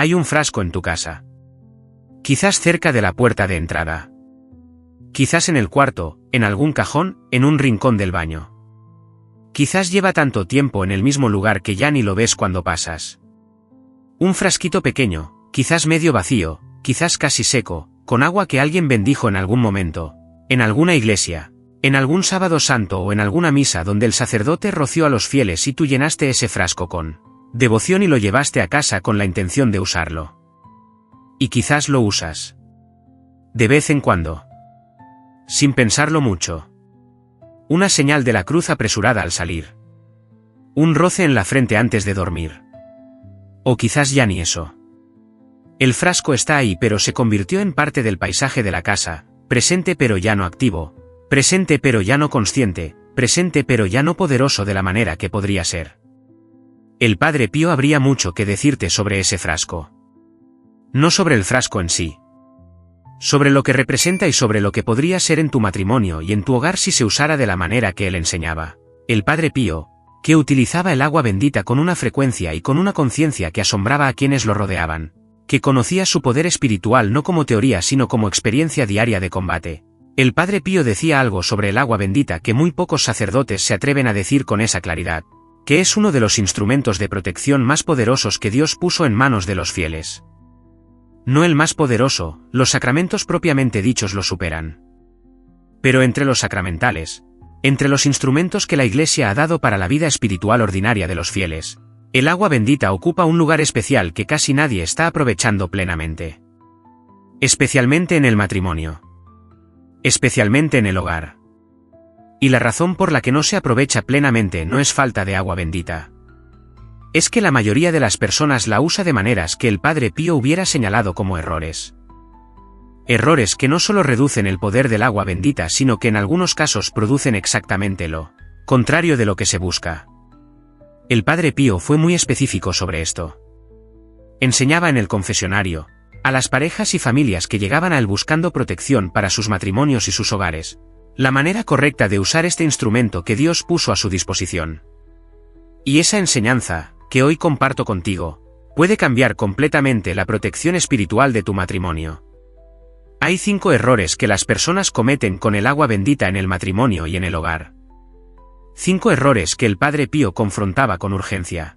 Hay un frasco en tu casa. Quizás cerca de la puerta de entrada. Quizás en el cuarto, en algún cajón, en un rincón del baño. Quizás lleva tanto tiempo en el mismo lugar que ya ni lo ves cuando pasas. Un frasquito pequeño, quizás medio vacío, quizás casi seco, con agua que alguien bendijo en algún momento, en alguna iglesia, en algún sábado santo o en alguna misa donde el sacerdote roció a los fieles y tú llenaste ese frasco con devoción y lo llevaste a casa con la intención de usarlo. Y quizás lo usas. De vez en cuando. Sin pensarlo mucho. Una señal de la cruz apresurada al salir. Un roce en la frente antes de dormir. O quizás ya ni eso. El frasco está ahí pero se convirtió en parte del paisaje de la casa, presente pero ya no activo, presente pero ya no consciente, presente pero ya no poderoso de la manera que podría ser. El Padre Pío habría mucho que decirte sobre ese frasco. No sobre el frasco en sí. Sobre lo que representa y sobre lo que podría ser en tu matrimonio y en tu hogar si se usara de la manera que él enseñaba. El Padre Pío, que utilizaba el agua bendita con una frecuencia y con una conciencia que asombraba a quienes lo rodeaban, que conocía su poder espiritual no como teoría sino como experiencia diaria de combate. El Padre Pío decía algo sobre el agua bendita que muy pocos sacerdotes se atreven a decir con esa claridad, que es uno de los instrumentos de protección más poderosos que Dios puso en manos de los fieles. No el más poderoso, los sacramentos propiamente dichos lo superan. Pero entre los sacramentales, entre los instrumentos que la Iglesia ha dado para la vida espiritual ordinaria de los fieles, el agua bendita ocupa un lugar especial que casi nadie está aprovechando plenamente. Especialmente en el matrimonio. Especialmente en el hogar. Y la razón por la que no se aprovecha plenamente no es falta de agua bendita. Es que la mayoría de las personas la usa de maneras que el Padre Pío hubiera señalado como errores. Errores que no solo reducen el poder del agua bendita sino que en algunos casos producen exactamente lo contrario de lo que se busca. El Padre Pío fue muy específico sobre esto. Enseñaba en el confesionario, a las parejas y familias que llegaban a él buscando protección para sus matrimonios y sus hogares, la manera correcta de usar este instrumento que Dios puso a su disposición. Y esa enseñanza, que hoy comparto contigo, puede cambiar completamente la protección espiritual de tu matrimonio. Hay 5 errores que las personas cometen con el agua bendita en el matrimonio y en el hogar. 5 errores que el Padre Pío confrontaba con urgencia.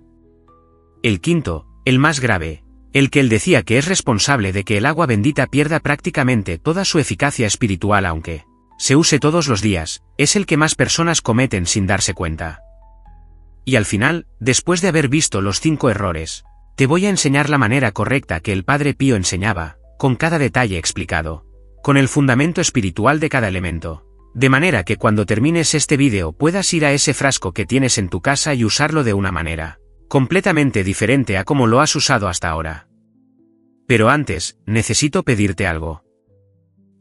El quinto, el más grave, el que él decía que es responsable de que el agua bendita pierda prácticamente toda su eficacia espiritual aunque se use todos los días, es el que más personas cometen sin darse cuenta. Y al final, después de haber visto los 5 errores, te voy a enseñar la manera correcta que el Padre Pío enseñaba, con cada detalle explicado, con el fundamento espiritual de cada elemento, de manera que cuando termines este vídeo puedas ir a ese frasco que tienes en tu casa y usarlo de una manera completamente diferente a como lo has usado hasta ahora. Pero antes, necesito pedirte algo.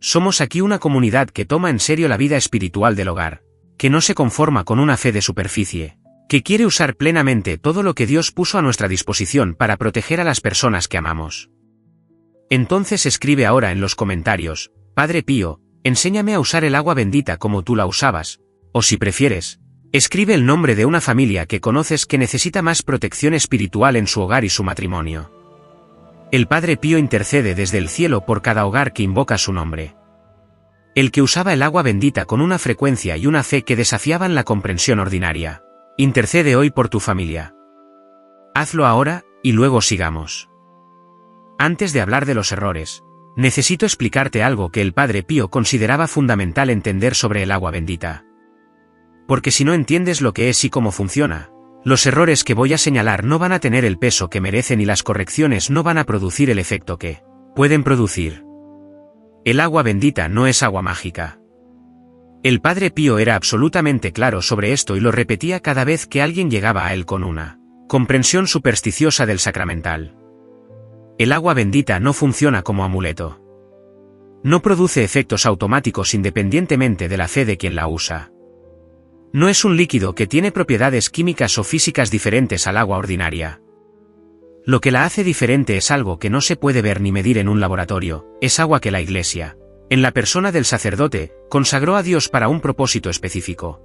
Somos aquí una comunidad que toma en serio la vida espiritual del hogar, que no se conforma con una fe de superficie, que quiere usar plenamente todo lo que Dios puso a nuestra disposición para proteger a las personas que amamos. Entonces escribe ahora en los comentarios, Padre Pío, enséñame a usar el agua bendita como tú la usabas, o si prefieres, escribe el nombre de una familia que conoces que necesita más protección espiritual en su hogar y su matrimonio. El Padre Pío intercede desde el cielo por cada hogar que invoca su nombre. El que usaba el agua bendita con una frecuencia y una fe que desafiaban la comprensión ordinaria. Intercede hoy por tu familia. Hazlo ahora, y luego sigamos. Antes de hablar de los errores, necesito explicarte algo que el Padre Pío consideraba fundamental entender sobre el agua bendita. Porque si no entiendes lo que es y cómo funciona, los errores que voy a señalar no van a tener el peso que merecen y las correcciones no van a producir el efecto que pueden producir. El agua bendita no es agua mágica. El Padre Pío era absolutamente claro sobre esto y lo repetía cada vez que alguien llegaba a él con una comprensión supersticiosa del sacramental. El agua bendita no funciona como amuleto. No produce efectos automáticos independientemente de la fe de quien la usa. No es un líquido que tiene propiedades químicas o físicas diferentes al agua ordinaria. Lo que la hace diferente es algo que no se puede ver ni medir en un laboratorio, es agua que la Iglesia, en la persona del sacerdote, consagró a Dios para un propósito específico.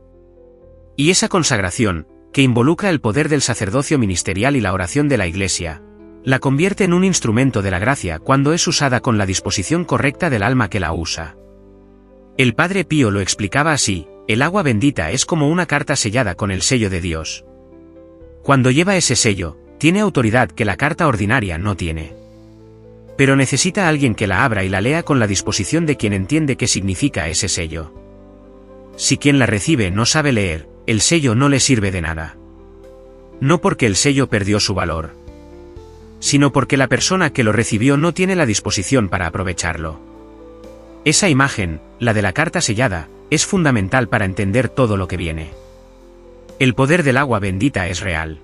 Y esa consagración, que involucra el poder del sacerdocio ministerial y la oración de la Iglesia, La convierte en un instrumento de la gracia cuando es usada con la disposición correcta del alma que la usa. El Padre Pío lo explicaba así: el agua bendita es como una carta sellada con el sello de Dios. Cuando lleva ese sello, tiene autoridad que la carta ordinaria no tiene. Pero necesita a alguien que la abra y la lea con la disposición de quien entiende qué significa ese sello. Si quien la recibe no sabe leer, el sello no le sirve de nada. No porque el sello perdió su valor, sino porque la persona que lo recibió no tiene la disposición para aprovecharlo. Esa imagen, la de la carta sellada, es fundamental para entender todo lo que viene. El poder del agua bendita es real.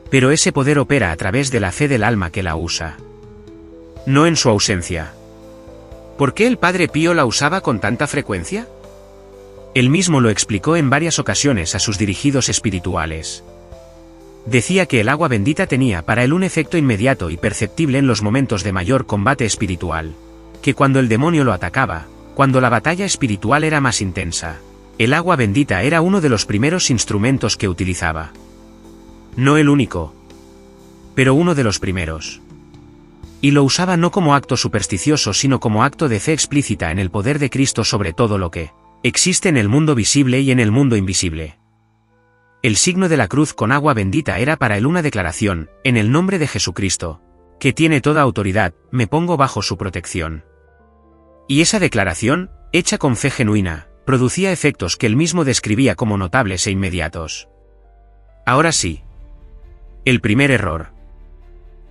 Pero ese poder opera a través de la fe del alma que la usa, no en su ausencia. ¿Por qué el Padre Pío la usaba con tanta frecuencia? Él mismo lo explicó en varias ocasiones a sus dirigidos espirituales. Decía que el agua bendita tenía para él un efecto inmediato y perceptible en los momentos de mayor combate espiritual, que cuando el demonio lo atacaba, cuando la batalla espiritual era más intensa, el agua bendita era uno de los primeros instrumentos que utilizaba. No el único, pero uno de los primeros. Y lo usaba no como acto supersticioso sino como acto de fe explícita en el poder de Cristo sobre todo lo que existe en el mundo visible y en el mundo invisible. El signo de la cruz con agua bendita era para él una declaración: en el nombre de Jesucristo, que tiene toda autoridad, me pongo bajo su protección. Y esa declaración, hecha con fe genuina, producía efectos que él mismo describía como notables e inmediatos. Ahora sí. El primer error.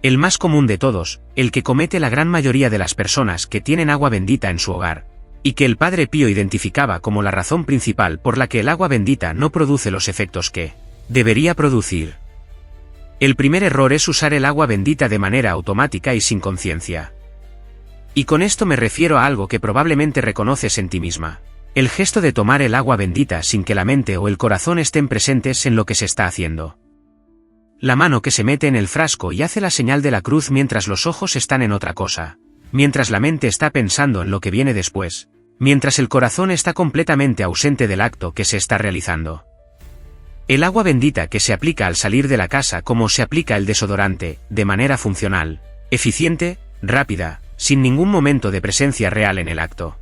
El más común de todos, el que comete la gran mayoría de las personas que tienen agua bendita en su hogar, y que el Padre Pío identificaba como la razón principal por la que el agua bendita no produce los efectos que debería producir. El primer error es usar el agua bendita de manera automática y sin conciencia. Y con esto me refiero a algo que probablemente reconoces en ti misma: el gesto de tomar el agua bendita sin que la mente o el corazón estén presentes en lo que se está haciendo. La mano que se mete en el frasco y hace la señal de la cruz mientras los ojos están en otra cosa, mientras la mente está pensando en lo que viene después, mientras el corazón está completamente ausente del acto que se está realizando. El agua bendita que se aplica al salir de la casa como se aplica el desodorante, de manera funcional, eficiente, rápida, sin ningún momento de presencia real en el acto.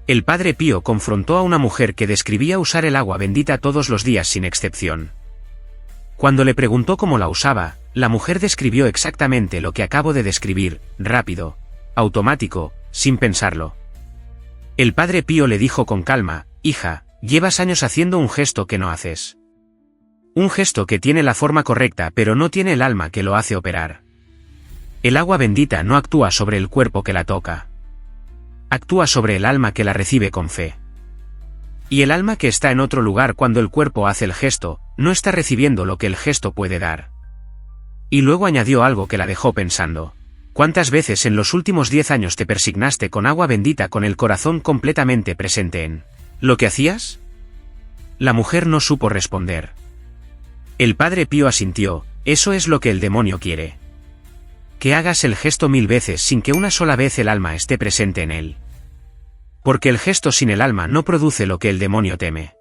El Padre Pío confrontó a una mujer que describía usar el agua bendita todos los días sin excepción. Cuando le preguntó cómo la usaba, la mujer describió exactamente lo que acabo de describir: rápido, automático, sin pensarlo. El Padre Pío le dijo con calma: hija, llevas años haciendo un gesto que no haces. Un gesto que tiene la forma correcta pero no tiene el alma que lo hace operar. El agua bendita no actúa sobre el cuerpo que la toca. Actúa sobre el alma que la recibe con fe. Y el alma que está en otro lugar cuando el cuerpo hace el gesto, no está recibiendo lo que el gesto puede dar. Y luego añadió algo que la dejó pensando: ¿cuántas veces en los últimos 10 años te persignaste con agua bendita con el corazón completamente presente en lo que hacías? La mujer no supo responder. El Padre Pío asintió: eso es lo que el demonio quiere. Que hagas el gesto 1000 veces sin que una sola vez el alma esté presente en él. Porque el gesto sin el alma no produce lo que el demonio teme.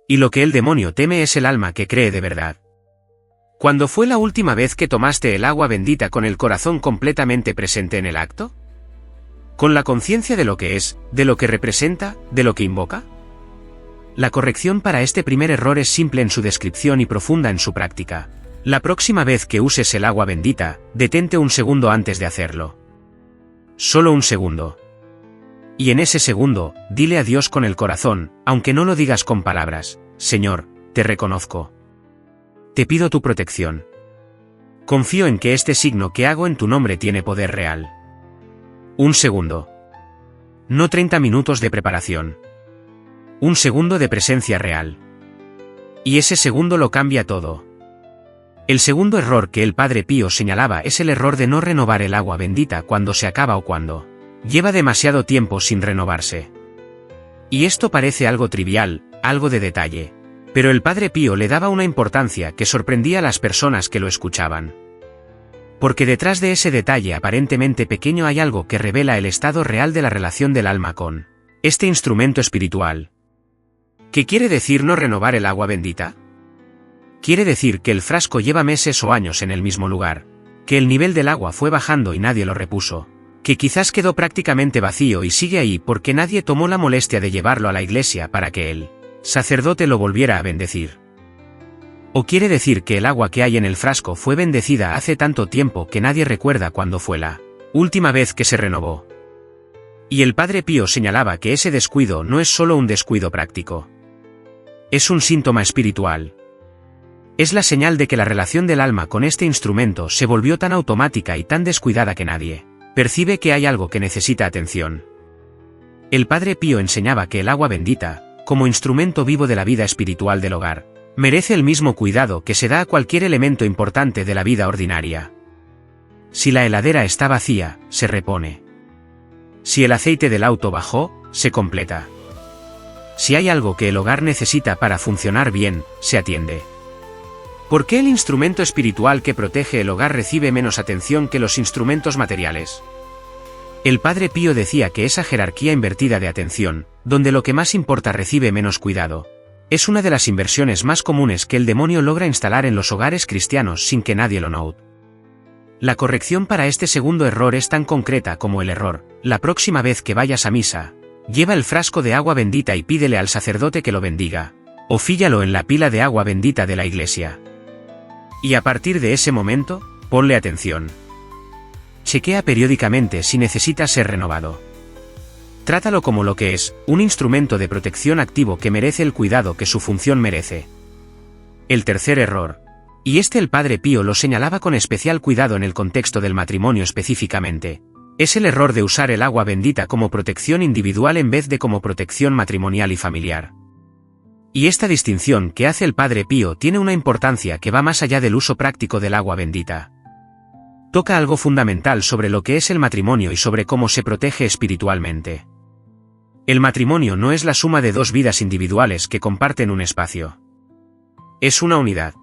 Y lo que el demonio teme es el alma que cree de verdad. ¿Cuándo fue la última vez que tomaste el agua bendita con el corazón completamente presente en el acto? ¿Con la conciencia de lo que es, de lo que representa, de lo que invoca? La corrección para este primer error es simple en su descripción y profunda en su práctica. La próxima vez que uses el agua bendita, detente un segundo antes de hacerlo. Solo un segundo. Y en ese segundo, dile a Dios con el corazón, aunque no lo digas con palabras: Señor, te reconozco. Te pido tu protección. Confío en que este signo que hago en tu nombre tiene poder real. Un segundo. No 30 minutos de preparación. Un segundo de presencia real. Y ese segundo lo cambia todo. El segundo error que el Padre Pío señalaba es el error de no renovar el agua bendita cuando se acaba o cuando lleva demasiado tiempo sin renovarse. Y esto parece algo trivial, algo de detalle. Pero el Padre Pío le daba una importancia que sorprendía a las personas que lo escuchaban. Porque detrás de ese detalle aparentemente pequeño hay algo que revela el estado real de la relación del alma con este instrumento espiritual. ¿Qué quiere decir no renovar el agua bendita? Quiere decir que el frasco lleva meses o años en el mismo lugar, que el nivel del agua fue bajando y nadie lo repuso, que quizás quedó prácticamente vacío y sigue ahí porque nadie tomó la molestia de llevarlo a la iglesia para que el sacerdote lo volviera a bendecir. ¿O quiere decir que el agua que hay en el frasco fue bendecida hace tanto tiempo que nadie recuerda cuándo fue la última vez que se renovó? Y el Padre Pío señalaba que ese descuido no es solo un descuido práctico. Es un síntoma espiritual. Es la señal de que la relación del alma con este instrumento se volvió tan automática y tan descuidada que nadie percibe que hay algo que necesita atención. El Padre Pío enseñaba que el agua bendita, como instrumento vivo de la vida espiritual del hogar, merece el mismo cuidado que se da a cualquier elemento importante de la vida ordinaria. Si la heladera está vacía, se repone. Si el aceite del auto bajó, se completa. Si hay algo que el hogar necesita para funcionar bien, se atiende. ¿Por qué el instrumento espiritual que protege el hogar recibe menos atención que los instrumentos materiales? El Padre Pío decía que esa jerarquía invertida de atención, donde lo que más importa recibe menos cuidado, es una de las inversiones más comunes que el demonio logra instalar en los hogares cristianos sin que nadie lo note. La corrección para este segundo error es tan concreta como el error. La próxima vez que vayas a misa, lleva el frasco de agua bendita y pídele al sacerdote que lo bendiga, o fíllalo en la pila de agua bendita de la iglesia. Y a partir de ese momento, ponle atención. Chequea periódicamente si necesita ser renovado. Trátalo como lo que es, un instrumento de protección activo que merece el cuidado que su función merece. El tercer error, y este el Padre Pío lo señalaba con especial cuidado en el contexto del matrimonio específicamente, es el error de usar el agua bendita como protección individual en vez de como protección matrimonial y familiar. Y esta distinción que hace el Padre Pío tiene una importancia que va más allá del uso práctico del agua bendita. Toca algo fundamental sobre lo que es el matrimonio y sobre cómo se protege espiritualmente. El matrimonio no es la suma de dos vidas individuales que comparten un espacio. Es una unidad.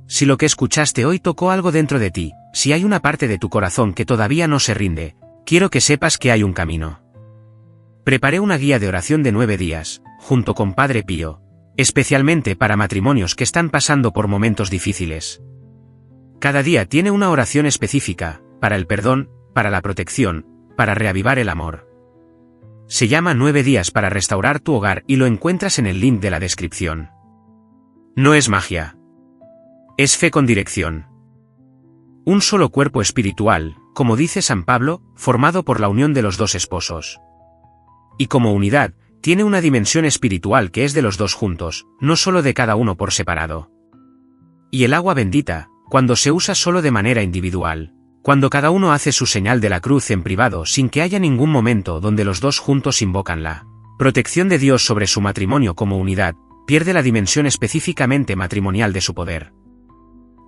Si lo que escuchaste hoy tocó algo dentro de ti, si hay una parte de tu corazón que todavía no se rinde, quiero que sepas que hay un camino. Preparé una guía de oración de 9 días, junto con Padre Pío, especialmente para matrimonios que están pasando por momentos difíciles. Cada día tiene una oración específica, para el perdón, para la protección, para reavivar el amor. Se llama 9 días para restaurar tu hogar y lo encuentras en el link de la descripción. No es magia. Es fe con dirección. Un solo cuerpo espiritual, como dice San Pablo, formado por la unión de los dos esposos. Y como unidad, tiene una dimensión espiritual que es de los dos juntos, no solo de cada uno por separado. Y el agua bendita, cuando se usa solo de manera individual, cuando cada uno hace su señal de la cruz en privado sin que haya ningún momento donde los dos juntos invocan la protección de Dios sobre su matrimonio como unidad, pierde la dimensión específicamente matrimonial de su poder.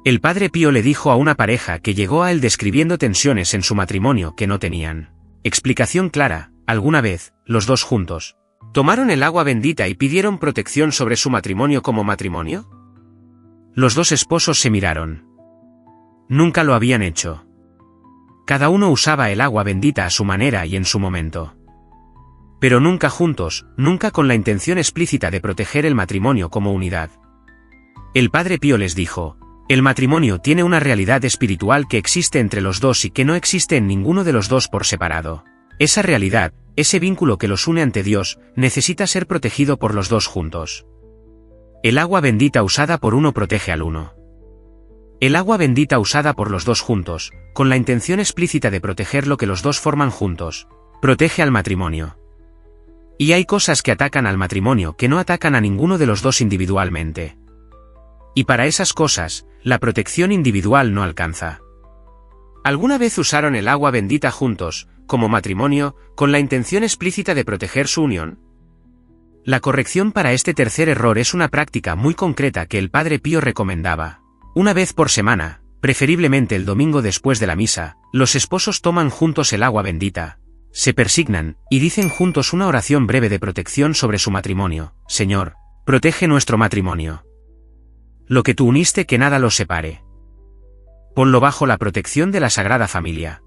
El Padre Pío le dijo a una pareja que llegó a él describiendo tensiones en su matrimonio que no tenían explicación clara: alguna vez, los dos juntos, ¿tomaron el agua bendita y pidieron protección sobre su matrimonio como matrimonio? Los dos esposos se miraron. Nunca lo habían hecho. Cada uno usaba el agua bendita a su manera y en su momento. Pero nunca juntos, nunca con la intención explícita de proteger el matrimonio como unidad. El Padre Pío les dijo: el matrimonio tiene una realidad espiritual que existe entre los dos y que no existe en ninguno de los dos por separado. Esa realidad, ese vínculo que los une ante Dios, necesita ser protegido por los dos juntos. El agua bendita usada por uno protege al uno. El agua bendita usada por los dos juntos, con la intención explícita de proteger lo que los dos forman juntos, protege al matrimonio. Y hay cosas que atacan al matrimonio que no atacan a ninguno de los dos individualmente. Y para esas cosas, la protección individual no alcanza. ¿Alguna vez usaron el agua bendita juntos, como matrimonio, con la intención explícita de proteger su unión? La corrección para este tercer error es una práctica muy concreta que el Padre Pío recomendaba. Una vez por semana, preferiblemente el domingo después de la misa, los esposos toman juntos el agua bendita, se persignan, y dicen juntos una oración breve de protección sobre su matrimonio. Señor, protege nuestro matrimonio. Lo que tú uniste que nada los separe. Ponlo bajo la protección de la Sagrada Familia.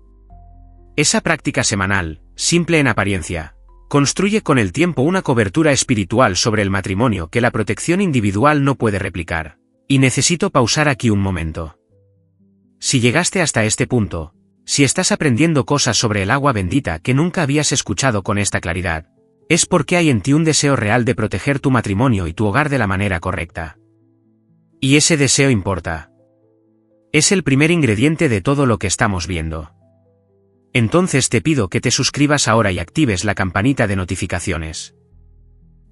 Esa práctica semanal, simple en apariencia, construye con el tiempo una cobertura espiritual sobre el matrimonio que la protección individual no puede replicar. Y necesito pausar aquí un momento. Si llegaste hasta este punto, si estás aprendiendo cosas sobre el agua bendita que nunca habías escuchado con esta claridad, es porque hay en ti un deseo real de proteger tu matrimonio y tu hogar de la manera correcta. Y ese deseo importa. Es el primer ingrediente de todo lo que estamos viendo. Entonces te pido que te suscribas ahora y actives la campanita de notificaciones.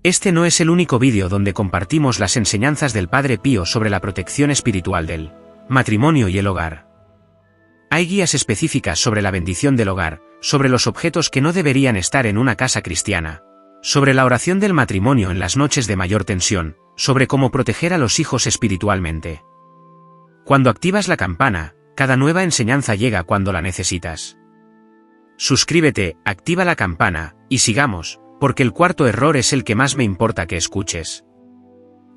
Este no es el único vídeo donde compartimos las enseñanzas del Padre Pío sobre la protección espiritual del matrimonio y el hogar. Hay guías específicas sobre la bendición del hogar, sobre los objetos que no deberían estar en una casa cristiana, sobre la oración del matrimonio en las noches de mayor tensión, sobre cómo proteger a los hijos espiritualmente. Cuando activas la campana, cada nueva enseñanza llega cuando la necesitas. Suscríbete, activa la campana, y sigamos, porque el cuarto error es el que más me importa que escuches.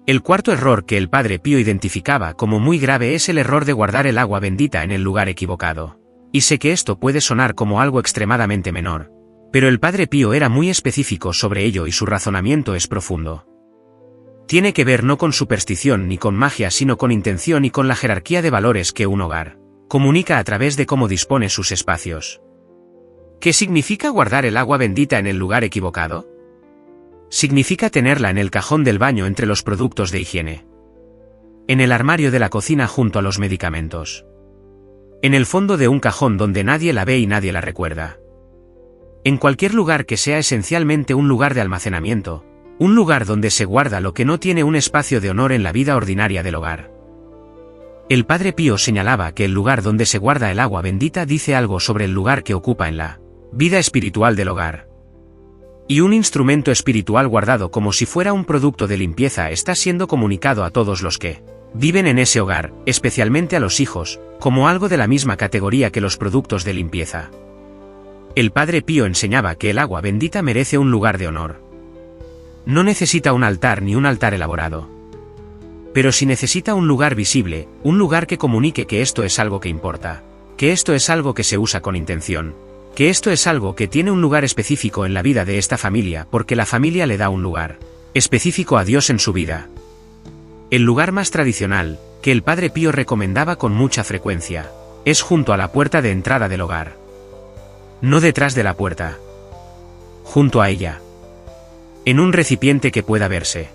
El cuarto error que el Padre Pío identificaba como muy grave es el error de guardar el agua bendita en el lugar equivocado. Y sé que esto puede sonar como algo extremadamente menor, pero el Padre Pío era muy específico sobre ello y su razonamiento es profundo. Tiene que ver no con superstición ni con magia sino con intención y con la jerarquía de valores que un hogar comunica a través de cómo dispone sus espacios. ¿Qué significa guardar el agua bendita en el lugar equivocado? Significa tenerla en el cajón del baño entre los productos de higiene. En el armario de la cocina junto a los medicamentos. En el fondo de un cajón donde nadie la ve y nadie la recuerda. En cualquier lugar que sea esencialmente un lugar de almacenamiento, un lugar donde se guarda lo que no tiene un espacio de honor en la vida ordinaria del hogar. El Padre Pío señalaba que el lugar donde se guarda el agua bendita dice algo sobre el lugar que ocupa en la vida espiritual del hogar. Y un instrumento espiritual guardado como si fuera un producto de limpieza está siendo comunicado a todos los que viven en ese hogar, especialmente a los hijos, como algo de la misma categoría que los productos de limpieza. El Padre Pío enseñaba que el agua bendita merece un lugar de honor. No necesita un altar ni un altar elaborado. Pero sí necesita un lugar visible, un lugar que comunique que esto es algo que importa, que esto es algo que se usa con intención, que esto es algo que tiene un lugar específico en la vida de esta familia porque la familia le da un lugar específico a Dios en su vida. El lugar más tradicional, que el Padre Pío recomendaba con mucha frecuencia, es junto a la puerta de entrada del hogar. No detrás de la puerta. Junto a ella. En un recipiente que pueda verse.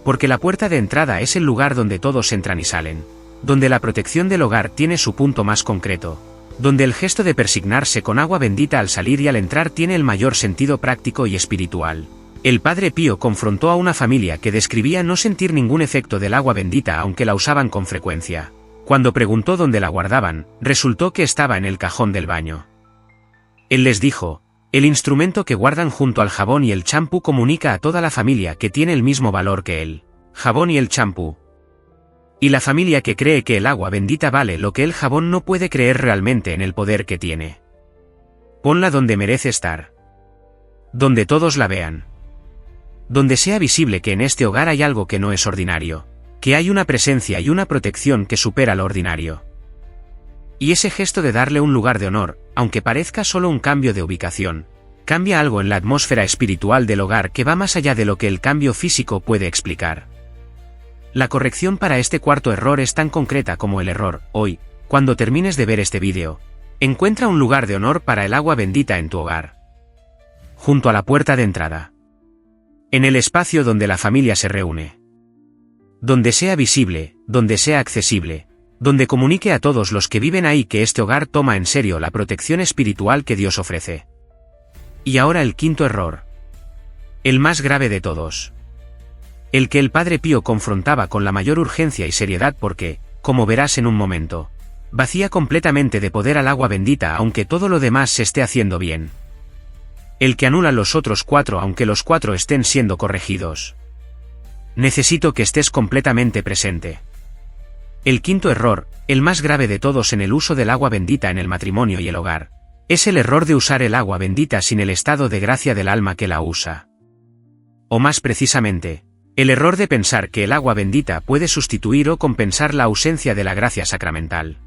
Porque la puerta de entrada es el lugar donde todos entran y salen, donde la protección del hogar tiene su punto más concreto, donde el gesto de persignarse con agua bendita al salir y al entrar tiene el mayor sentido práctico y espiritual. El Padre Pío confrontó a una familia que describía no sentir ningún efecto del agua bendita aunque la usaban con frecuencia. Cuando preguntó dónde la guardaban, resultó que estaba en el cajón del baño. Él les dijo, el instrumento que guardan junto al jabón y el champú comunica a toda la familia que tiene el mismo valor que el jabón y el champú. Y la familia que cree que el agua bendita vale lo que el jabón no puede creer realmente en el poder que tiene. Ponla donde merece estar. Donde todos la vean. Donde sea visible que en este hogar hay algo que no es ordinario, que hay una presencia y una protección que supera lo ordinario. Y ese gesto de darle un lugar de honor, aunque parezca solo un cambio de ubicación, cambia algo en la atmósfera espiritual del hogar que va más allá de lo que el cambio físico puede explicar. La corrección para este cuarto error es tan concreta como el error. Hoy, cuando termines de ver este vídeo, encuentra un lugar de honor para el agua bendita en tu hogar. Junto a la puerta de entrada. En el espacio donde la familia se reúne. Donde sea visible, donde sea accesible, donde comunique a todos los que viven ahí que este hogar toma en serio la protección espiritual que Dios ofrece. Y ahora el quinto error. El más grave de todos. El que el Padre Pío confrontaba con la mayor urgencia y seriedad porque, como verás en un momento, vacía completamente de poder al agua bendita aunque todo lo demás se esté haciendo bien. El que anula los otros cuatro aunque los cuatro estén siendo corregidos. Necesito que estés completamente presente. El quinto error, el más grave de todos en el uso del agua bendita en el matrimonio y el hogar, es el error de usar el agua bendita sin el estado de gracia del alma que la usa. O más precisamente, el error de pensar que el agua bendita puede sustituir o compensar la ausencia de la gracia sacramental.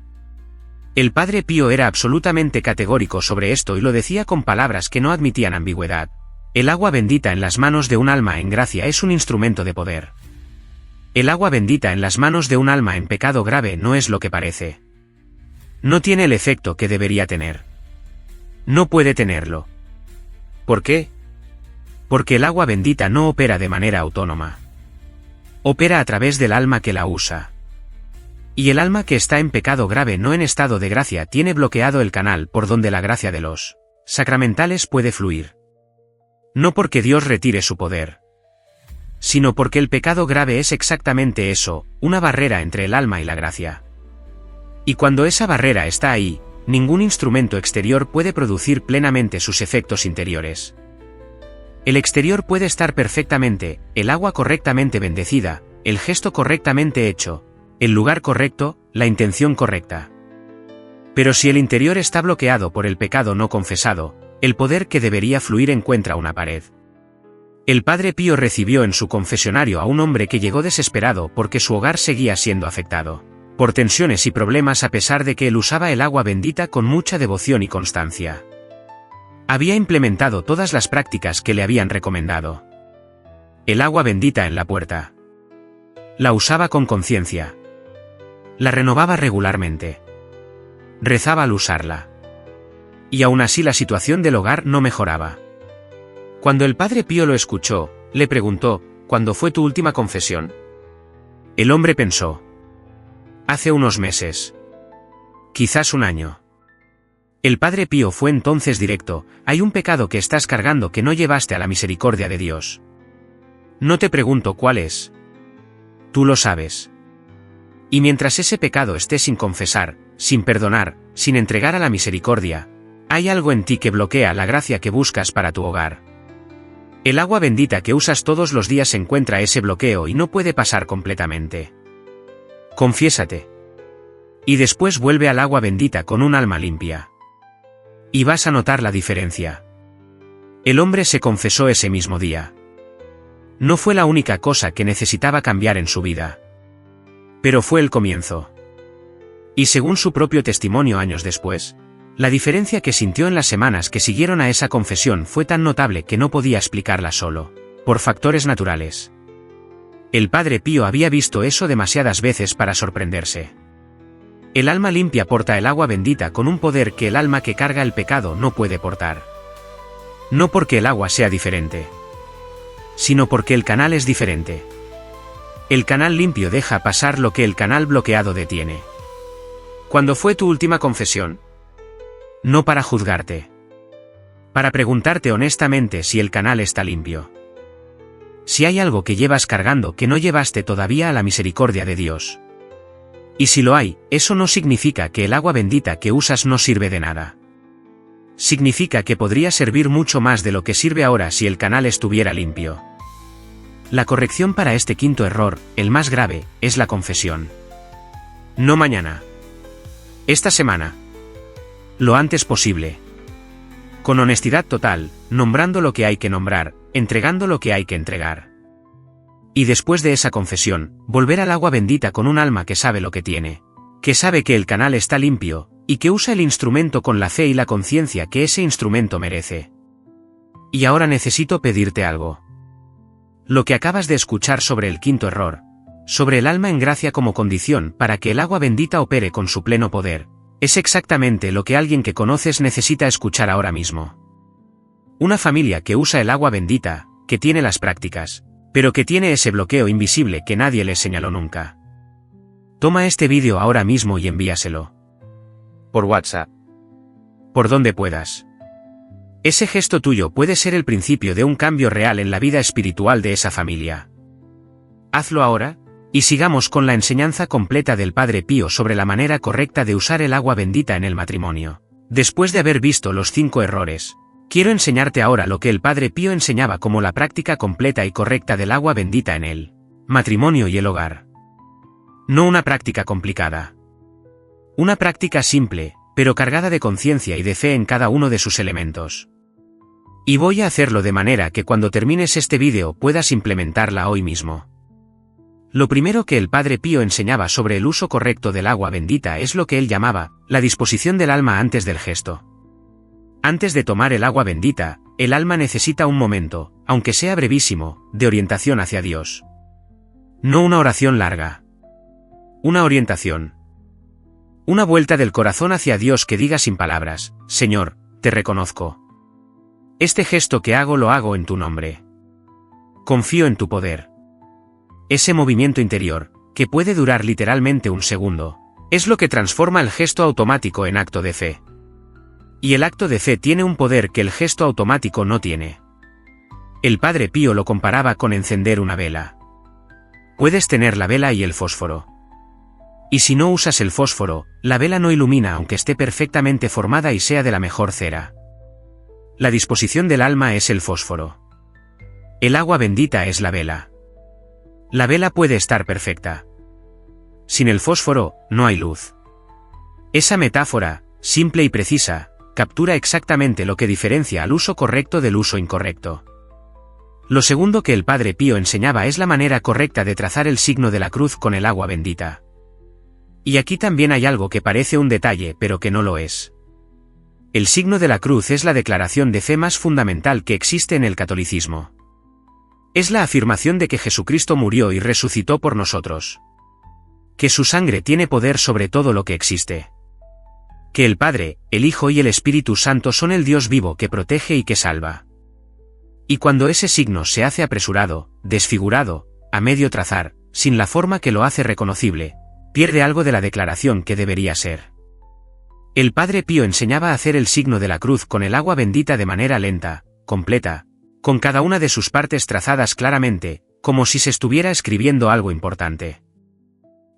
El Padre Pío era absolutamente categórico sobre esto y lo decía con palabras que no admitían ambigüedad. El agua bendita en las manos de un alma en gracia es un instrumento de poder. El agua bendita en las manos de un alma en pecado grave no es lo que parece. No tiene el efecto que debería tener. No puede tenerlo. ¿Por qué? Porque el agua bendita no opera de manera autónoma. Opera a través del alma que la usa. Y el alma que está en pecado grave, no en estado de gracia, tiene bloqueado el canal por donde la gracia de los sacramentales puede fluir. No porque Dios retire su poder, sino porque el pecado grave es exactamente eso, una barrera entre el alma y la gracia. Y cuando esa barrera está ahí, ningún instrumento exterior puede producir plenamente sus efectos interiores. El exterior puede estar perfectamente, el agua correctamente bendecida, el gesto correctamente hecho, el lugar correcto, la intención correcta. Pero si el interior está bloqueado por el pecado no confesado, el poder que debería fluir encuentra una pared. El Padre Pío recibió en su confesionario a un hombre que llegó desesperado porque su hogar seguía siendo afectado por tensiones y problemas a pesar de que él usaba el agua bendita con mucha devoción y constancia. Había implementado todas las prácticas que le habían recomendado. El agua bendita en la puerta. La usaba con conciencia. La renovaba regularmente. Rezaba al usarla. Y aún así la situación del hogar no mejoraba. Cuando el Padre Pío lo escuchó, le preguntó, ¿cuándo fue tu última confesión? El hombre pensó. Hace unos meses. Quizás un año. El Padre Pío fue entonces directo, hay un pecado que estás cargando que no llevaste a la misericordia de Dios. No te pregunto cuál es. Tú lo sabes. Y mientras ese pecado esté sin confesar, sin perdonar, sin entregar a la misericordia, hay algo en ti que bloquea la gracia que buscas para tu hogar. El agua bendita que usas todos los días encuentra ese bloqueo y no puede pasar completamente. Confiésate. Y después vuelve al agua bendita con un alma limpia. Y vas a notar la diferencia. El hombre se confesó ese mismo día. No fue la única cosa que necesitaba cambiar en su vida. Pero fue el comienzo. Y según su propio testimonio años después, la diferencia que sintió en las semanas que siguieron a esa confesión fue tan notable que no podía explicarla solo, por factores naturales. El Padre Pío había visto eso demasiadas veces para sorprenderse. El alma limpia porta el agua bendita con un poder que el alma que carga el pecado no puede portar. No porque el agua sea diferente, sino porque el canal es diferente. El canal limpio deja pasar lo que el canal bloqueado detiene. ¿Cuándo fue tu última confesión? No para juzgarte. Para preguntarte honestamente si el canal está limpio. Si hay algo que llevas cargando que no llevaste todavía a la misericordia de Dios. Y si lo hay, eso no significa que el agua bendita que usas no sirve de nada. Significa que podría servir mucho más de lo que sirve ahora si el canal estuviera limpio. La corrección para este quinto error, el más grave, es la confesión. No mañana. Esta semana. Lo antes posible. Con honestidad total, nombrando lo que hay que nombrar, entregando lo que hay que entregar. Y después de esa confesión, volver al agua bendita con un alma que sabe lo que tiene, que sabe que el canal está limpio, y que usa el instrumento con la fe y la conciencia que ese instrumento merece. Y ahora necesito pedirte algo. Lo que acabas de escuchar sobre el quinto error, sobre el alma en gracia como condición para que el agua bendita opere con su pleno poder, es exactamente lo que alguien que conoces necesita escuchar ahora mismo. Una familia que usa el agua bendita, que tiene las prácticas, pero que tiene ese bloqueo invisible que nadie les señaló nunca. Toma este vídeo ahora mismo y envíaselo. Por WhatsApp. Por donde puedas. Ese gesto tuyo puede ser el principio de un cambio real en la vida espiritual de esa familia. Hazlo ahora, y sigamos con la enseñanza completa del Padre Pío sobre la manera correcta de usar el agua bendita en el matrimonio. Después de haber visto los 5 errores, quiero enseñarte ahora lo que el Padre Pío enseñaba como la práctica completa y correcta del agua bendita en el matrimonio y el hogar. No una práctica complicada. Una práctica simple, pero cargada de conciencia y de fe en cada uno de sus elementos. Y voy a hacerlo de manera que cuando termines este vídeo puedas implementarla hoy mismo. Lo primero que el Padre Pío enseñaba sobre el uso correcto del agua bendita es lo que él llamaba la disposición del alma antes del gesto. Antes de tomar el agua bendita, el alma necesita un momento, aunque sea brevísimo, de orientación hacia Dios. No una oración larga. Una orientación. Una vuelta del corazón hacia Dios que diga sin palabras: Señor, te reconozco. Este gesto que hago lo hago en tu nombre. Confío en tu poder. Ese movimiento interior, que puede durar literalmente un segundo, es lo que transforma el gesto automático en acto de fe. Y el acto de fe tiene un poder que el gesto automático no tiene. El Padre Pío lo comparaba con encender una vela. Puedes tener la vela y el fósforo. Y si no usas el fósforo, la vela no ilumina aunque esté perfectamente formada y sea de la mejor cera. La disposición del alma es el fósforo. El agua bendita es la vela. La vela puede estar perfecta. Sin el fósforo, no hay luz. Esa metáfora, simple y precisa, captura exactamente lo que diferencia al uso correcto del uso incorrecto. Lo segundo que el Padre Pío enseñaba es la manera correcta de trazar el signo de la cruz con el agua bendita. Y aquí también hay algo que parece un detalle pero que no lo es. El signo de la cruz es la declaración de fe más fundamental que existe en el catolicismo. Es la afirmación de que Jesucristo murió y resucitó por nosotros. Que su sangre tiene poder sobre todo lo que existe. Que el Padre, el Hijo y el Espíritu Santo son el Dios vivo que protege y que salva. Y cuando ese signo se hace apresurado, desfigurado, a medio trazar, sin la forma que lo hace reconocible, pierde algo de la declaración que debería ser. El Padre Pío enseñaba a hacer el signo de la cruz con el agua bendita de manera lenta, completa, con cada una de sus partes trazadas claramente, como si se estuviera escribiendo algo importante.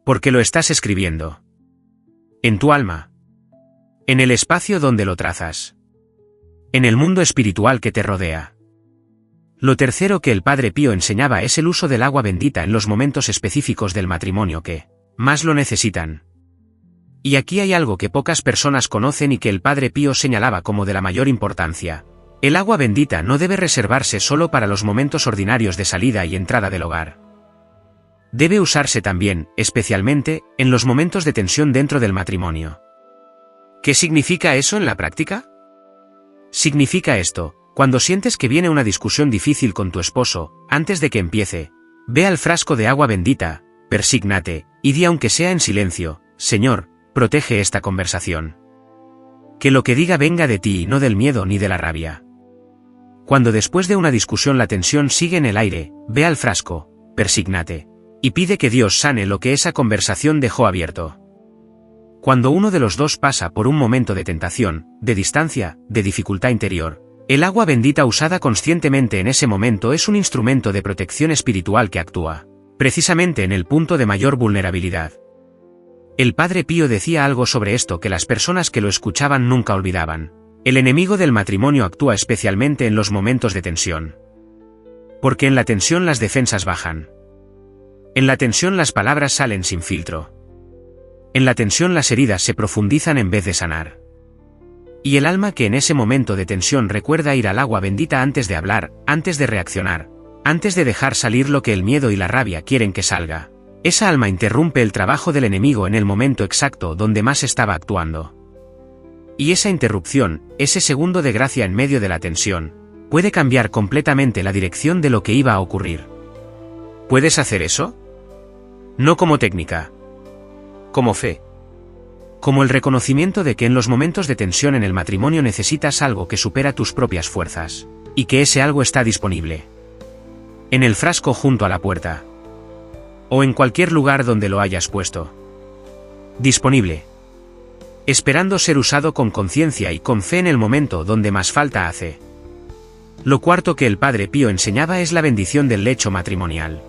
Porque lo estás escribiendo. En tu alma. En el espacio donde lo trazas. En el mundo espiritual que te rodea. Lo tercero que el Padre Pío enseñaba es el uso del agua bendita en los momentos específicos del matrimonio que más lo necesitan. Y aquí hay algo que pocas personas conocen y que el Padre Pío señalaba como de la mayor importancia. El agua bendita no debe reservarse solo para los momentos ordinarios de salida y entrada del hogar. Debe usarse también, especialmente, en los momentos de tensión dentro del matrimonio. ¿Qué significa eso en la práctica? Significa esto: cuando sientes que viene una discusión difícil con tu esposo, antes de que empiece, ve al frasco de agua bendita, persígnate, y di aunque sea en silencio: Señor, protege esta conversación. Que lo que diga venga de ti y no del miedo ni de la rabia. Cuando después de una discusión la tensión sigue en el aire, ve al frasco, persígnate, y pide que Dios sane lo que esa conversación dejó abierto. Cuando uno de los dos pasa por un momento de tentación, de distancia, de dificultad interior, el agua bendita usada conscientemente en ese momento es un instrumento de protección espiritual que actúa, precisamente en el punto de mayor vulnerabilidad. El Padre Pío decía algo sobre esto que las personas que lo escuchaban nunca olvidaban: el enemigo del matrimonio actúa especialmente en los momentos de tensión. Porque en la tensión las defensas bajan. En la tensión las palabras salen sin filtro. En la tensión las heridas se profundizan en vez de sanar. Y el alma que en ese momento de tensión recuerda ir al agua bendita antes de hablar, antes de reaccionar, antes de dejar salir lo que el miedo y la rabia quieren que salga, esa alma interrumpe el trabajo del enemigo en el momento exacto donde más estaba actuando. Y esa interrupción, ese segundo de gracia en medio de la tensión, puede cambiar completamente la dirección de lo que iba a ocurrir. ¿Puedes hacer eso? No como técnica. Como fe. Como el reconocimiento de que en los momentos de tensión en el matrimonio necesitas algo que supera tus propias fuerzas, y que ese algo está disponible. En el frasco junto a la puerta. O en cualquier lugar donde lo hayas puesto. Disponible. Esperando ser usado con conciencia y con fe en el momento donde más falta hace. Lo cuarto que el Padre Pío enseñaba es la bendición del lecho matrimonial.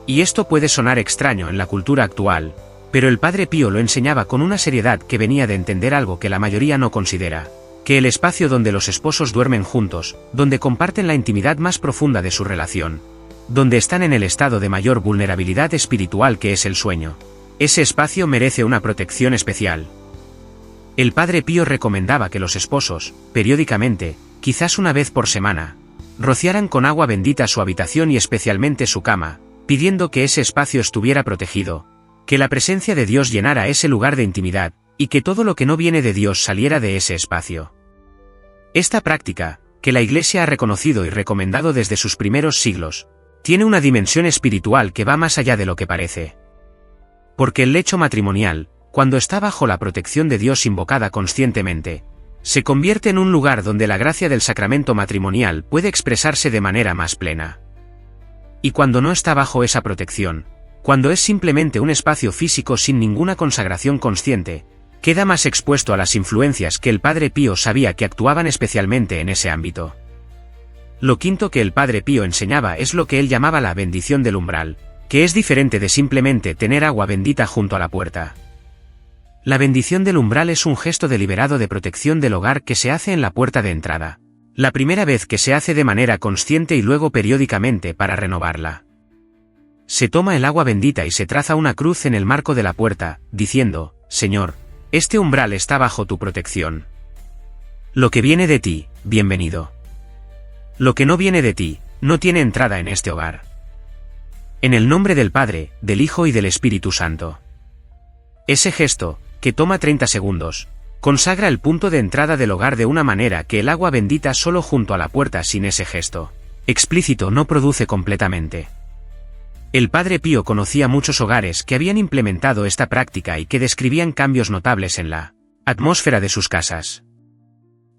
Y esto puede sonar extraño en la cultura actual, pero el Padre Pío lo enseñaba con una seriedad que venía de entender algo que la mayoría no considera: que el espacio donde los esposos duermen juntos, donde comparten la intimidad más profunda de su relación, donde están en el estado de mayor vulnerabilidad espiritual que es el sueño, ese espacio merece una protección especial. El Padre Pío recomendaba que los esposos, periódicamente, quizás una vez por semana, rociaran con agua bendita su habitación y especialmente su cama, pidiendo que ese espacio estuviera protegido, que la presencia de Dios llenara ese lugar de intimidad, y que todo lo que no viene de Dios saliera de ese espacio. Esta práctica, que la Iglesia ha reconocido y recomendado desde sus primeros siglos, tiene una dimensión espiritual que va más allá de lo que parece. Porque el lecho matrimonial, cuando está bajo la protección de Dios invocada conscientemente, se convierte en un lugar donde la gracia del sacramento matrimonial puede expresarse de manera más plena. Y cuando no está bajo esa protección, cuando es simplemente un espacio físico sin ninguna consagración consciente, queda más expuesto a las influencias que el Padre Pío sabía que actuaban especialmente en ese ámbito. Lo quinto que el Padre Pío enseñaba es lo que él llamaba la bendición del umbral, que es diferente de simplemente tener agua bendita junto a la puerta. La bendición del umbral es un gesto deliberado de protección del hogar que se hace en la puerta de entrada, la primera vez que se hace de manera consciente y luego periódicamente para renovarla. Se toma el agua bendita y se traza una cruz en el marco de la puerta, diciendo: Señor, este umbral está bajo tu protección. Lo que viene de ti, bienvenido. Lo que no viene de ti, no tiene entrada en este hogar. En el nombre del Padre, del Hijo y del Espíritu Santo. Ese gesto, que toma 30 segundos, consagra el punto de entrada del hogar de una manera que el agua bendita solo junto a la puerta sin ese gesto explícito no produce completamente. El Padre Pío conocía muchos hogares que habían implementado esta práctica y que describían cambios notables en la atmósfera de sus casas.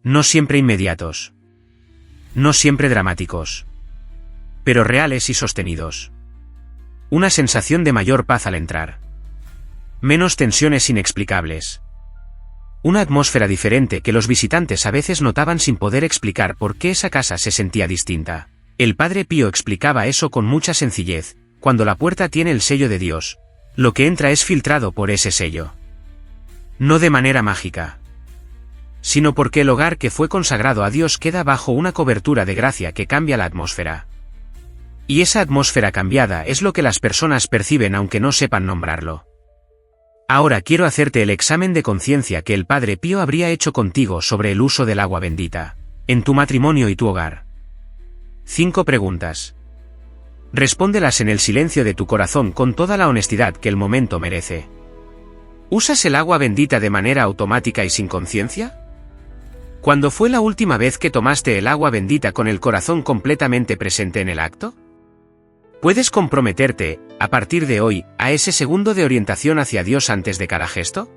No siempre inmediatos. No siempre dramáticos. Pero reales y sostenidos. Una sensación de mayor paz al entrar. Menos tensiones inexplicables. Una atmósfera diferente que los visitantes a veces notaban sin poder explicar por qué esa casa se sentía distinta. El Padre Pío explicaba eso con mucha sencillez: cuando la puerta tiene el sello de Dios, lo que entra es filtrado por ese sello. No de manera mágica, sino porque el hogar que fue consagrado a Dios queda bajo una cobertura de gracia que cambia la atmósfera. Y esa atmósfera cambiada es lo que las personas perciben aunque no sepan nombrarlo. Ahora quiero hacerte el examen de conciencia que el Padre Pío habría hecho contigo sobre el uso del agua bendita, en tu matrimonio y tu hogar. 5 preguntas. Respóndelas en el silencio de tu corazón con toda la honestidad que el momento merece. ¿Usas el agua bendita de manera automática y sin conciencia? ¿Cuándo fue la última vez que tomaste el agua bendita con el corazón completamente presente en el acto? ¿Puedes comprometerte, a partir de hoy, a ese segundo de orientación hacia Dios antes de cada gesto?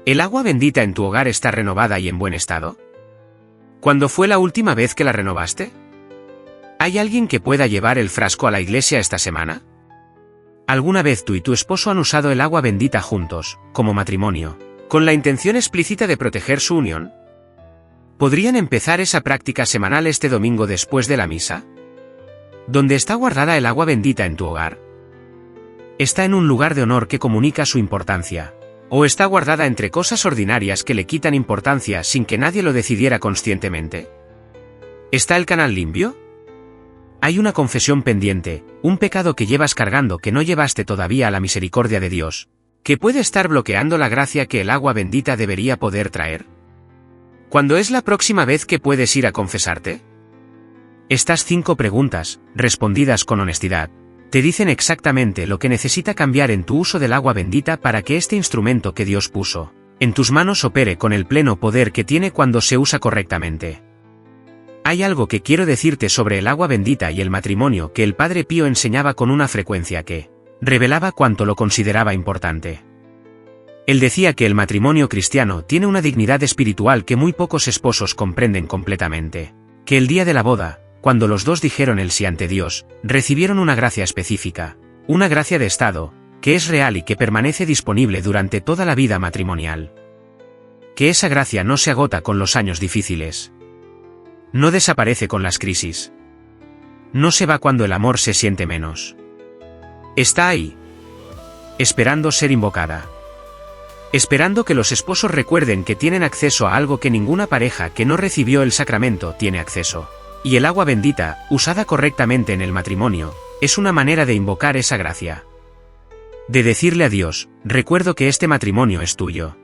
¿El agua bendita en tu hogar está renovada y en buen estado? ¿Cuándo fue la última vez que la renovaste? ¿Hay alguien que pueda llevar el frasco a la iglesia esta semana? ¿Alguna vez tú y tu esposo han usado el agua bendita juntos, como matrimonio, con la intención explícita de proteger su unión? ¿Podrían empezar esa práctica semanal este domingo después de la misa? ¿Dónde está guardada el agua bendita en tu hogar? ¿Está en un lugar de honor que comunica su importancia? ¿O está guardada entre cosas ordinarias que le quitan importancia sin que nadie lo decidiera conscientemente? ¿Está el canal limpio? ¿Hay una confesión pendiente, un pecado que llevas cargando que no llevaste todavía a la misericordia de Dios, que puede estar bloqueando la gracia que el agua bendita debería poder traer? ¿Cuándo es la próxima vez que puedes ir a confesarte? Estas 5 preguntas, respondidas con honestidad, te dicen exactamente lo que necesita cambiar en tu uso del agua bendita para que este instrumento que Dios puso en tus manos opere con el pleno poder que tiene cuando se usa correctamente. Hay algo que quiero decirte sobre el agua bendita y el matrimonio que el Padre Pío enseñaba con una frecuencia que revelaba cuánto lo consideraba importante. Él decía que el matrimonio cristiano tiene una dignidad espiritual que muy pocos esposos comprenden completamente, que el día de la boda, cuando los dos dijeron el sí ante Dios, recibieron una gracia específica, una gracia de estado, que es real y que permanece disponible durante toda la vida matrimonial. Que esa gracia no se agota con los años difíciles. No desaparece con las crisis. No se va cuando el amor se siente menos. Está ahí, esperando ser invocada. Esperando que los esposos recuerden que tienen acceso a algo que ninguna pareja que no recibió el sacramento tiene acceso. Y el agua bendita, usada correctamente en el matrimonio, es una manera de invocar esa gracia. De decirle a Dios: recuerdo que este matrimonio es tuyo.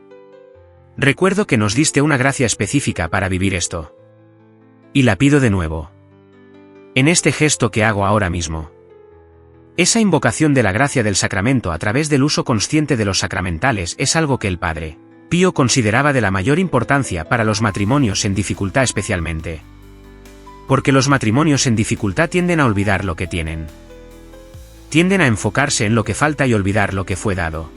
Recuerdo que nos diste una gracia específica para vivir esto. Y la pido de nuevo. En este gesto que hago ahora mismo. Esa invocación de la gracia del sacramento a través del uso consciente de los sacramentales es algo que el Padre Pío consideraba de la mayor importancia para los matrimonios en dificultad especialmente. Porque los matrimonios en dificultad tienden a olvidar lo que tienen. Tienden a enfocarse en lo que falta y olvidar lo que fue dado.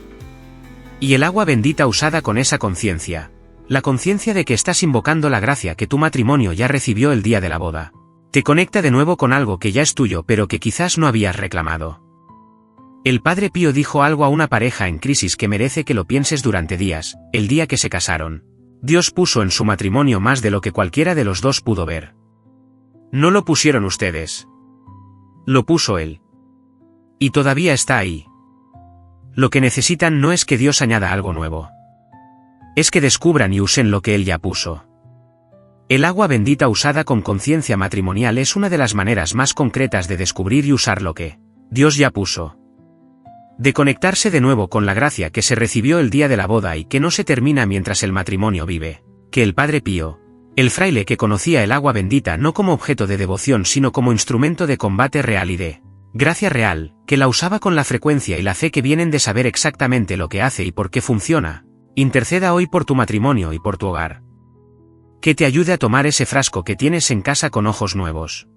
Y el agua bendita usada con esa conciencia, la conciencia de que estás invocando la gracia que tu matrimonio ya recibió el día de la boda, te conecta de nuevo con algo que ya es tuyo pero que quizás no habías reclamado. El Padre Pío dijo algo a una pareja en crisis que merece que lo pienses durante días. El día que se casaron, Dios puso en su matrimonio más de lo que cualquiera de los dos pudo ver. No lo pusieron ustedes. Lo puso Él. Y todavía está ahí. Lo que necesitan no es que Dios añada algo nuevo. Es que descubran y usen lo que Él ya puso. El agua bendita usada con conciencia matrimonial es una de las maneras más concretas de descubrir y usar lo que Dios ya puso. De conectarse de nuevo con la gracia que se recibió el día de la boda y que no se termina mientras el matrimonio vive. Que el Padre Pío, el fraile que conocía el agua bendita no como objeto de devoción sino como instrumento de combate real y de gracia real, que la usaba con la frecuencia y la fe que vienen de saber exactamente lo que hace y por qué funciona, interceda hoy por tu matrimonio y por tu hogar. Que te ayude a tomar ese frasco que tienes en casa con ojos nuevos.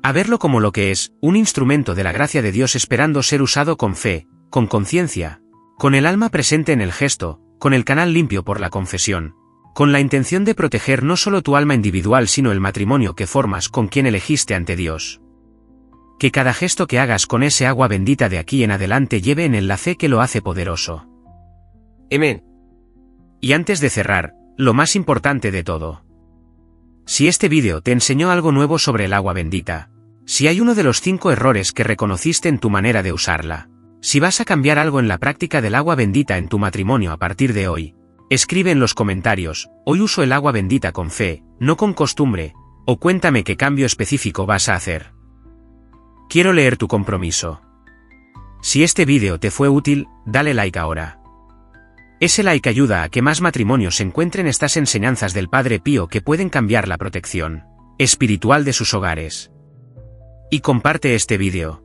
A verlo como lo que es, un instrumento de la gracia de Dios esperando ser usado con fe, con conciencia, con el alma presente en el gesto, con el canal limpio por la confesión, con la intención de proteger no solo tu alma individual sino el matrimonio que formas con quien elegiste ante Dios. Que cada gesto que hagas con ese agua bendita de aquí en adelante lleve en él la fe que lo hace poderoso. Amén. Y antes de cerrar, lo más importante de todo. Si este vídeo te enseñó algo nuevo sobre el agua bendita, si hay uno de los 5 errores que reconociste en tu manera de usarla, si vas a cambiar algo en la práctica del agua bendita en tu matrimonio a partir de hoy, escribe en los comentarios, hoy uso el agua bendita con fe, no con costumbre, o cuéntame qué cambio específico vas a hacer. Quiero leer tu compromiso. Si este vídeo te fue útil, dale like ahora. Ese like ayuda a que más matrimonios encuentren estas enseñanzas del Padre Pío que pueden cambiar la protección espiritual de sus hogares. Y comparte este vídeo.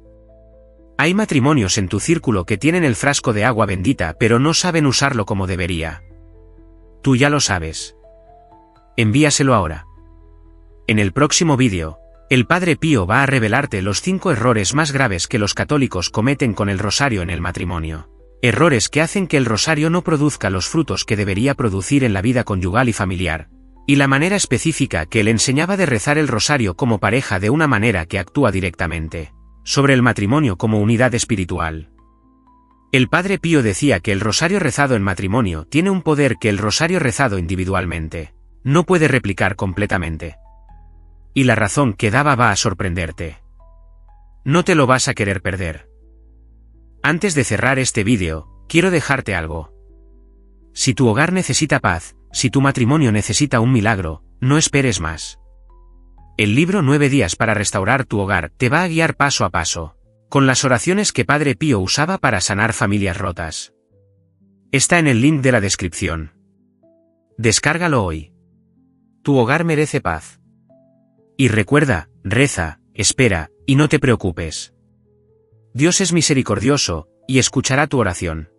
Hay matrimonios en tu círculo que tienen el frasco de agua bendita pero no saben usarlo como debería. Tú ya lo sabes. Envíaselo ahora. En el próximo vídeo, el Padre Pío va a revelarte los 5 errores más graves que los católicos cometen con el rosario en el matrimonio. Errores que hacen que el rosario no produzca los frutos que debería producir en la vida conyugal y familiar, y la manera específica que él enseñaba de rezar el rosario como pareja de una manera que actúa directamente sobre el matrimonio como unidad espiritual. El Padre Pío decía que el rosario rezado en matrimonio tiene un poder que el rosario rezado individualmente no puede replicar completamente. Y la razón que daba va a sorprenderte. No te lo vas a querer perder. Antes de cerrar este vídeo, quiero dejarte algo. Si tu hogar necesita paz, si tu matrimonio necesita un milagro, no esperes más. El libro 9 días para restaurar tu hogar te va a guiar paso a paso, con las oraciones que Padre Pío usaba para sanar familias rotas. Está en el link de la descripción. Descárgalo hoy. Tu hogar merece paz. Y recuerda, reza, espera, y no te preocupes. Dios es misericordioso, y escuchará tu oración.